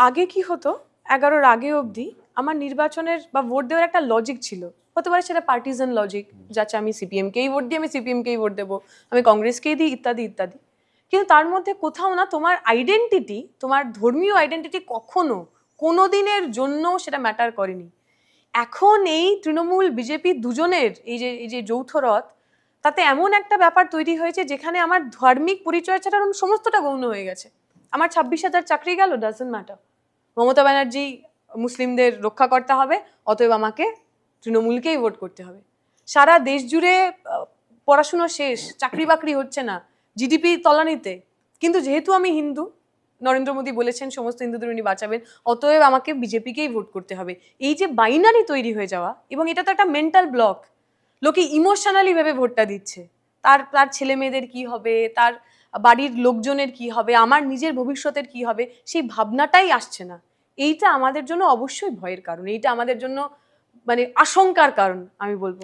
আগে কি হতো 11-র আগে অবধি আমার নির্বাচনের বা ভোট দেওয়ার একটা লজিক ছিল, হতে পারে সেটা পার্টিজান লজিক, যাচ্ছে আমি সিপিএমকেই ভোট দিই, আমি সিপিএমকেই ভোট দেবো, আমি কংগ্রেসকেই দিই, ইত্যাদি ইত্যাদি। কিন্তু তার মধ্যে কোথাও না তোমার আইডেন্টিটি, তোমার ধর্মীয় আইডেন্টিটি কখনো কোনো দিনের জন্য সেটা ম্যাটার করেনি। এখন এই তৃণমূল বিজেপি দুজনের এই যে যৌথ রথ, তাতে এমন একটা ব্যাপার তৈরি হয়েছে যেখানে আমার ধার্মিক পরিচয় ছাড়া সমস্তটা গৌণ হয়ে গেছে। আমার 26,000 চাকরি গেল, ডাজন্ট ম্যাটার। মমতা ব্যানার্জি মুসলিমদের রক্ষা করতে হবে, অতএব আমাকে তৃণমূলকেই ভোট করতে হবে। সারা দেশ জুড়ে পড়াশুনো শেষ, চাকরি বাকরি হচ্ছে না, জিডিপি তলানিতে, কিন্তু যেহেতু আমি হিন্দু, নরেন্দ্র মোদী বলেছেন সমস্ত হিন্দুদের উনি বাঁচাবেন, অতএব আমাকে বিজেপিকেই ভোট করতে হবে। এই যে বাইনারি তৈরি হয়ে যাওয়া, এবং এটা তো একটা মেন্টাল ব্লক, লোকে ইমোশনালি ভেবে ভোটটা দিচ্ছে, তার তার ছেলে মেয়েদের কি হবে, তার বাড়ির লোকজনের কি হবে, আমার নিজের ভবিষ্যতের কি হবে, সেই ভাবনাটাই আসছে না। এইটা আমাদের জন্য অবশ্যই ভয়ের কারণ, এইটা আমাদের জন্য মানে আশঙ্কার কারণ আমি বলবো।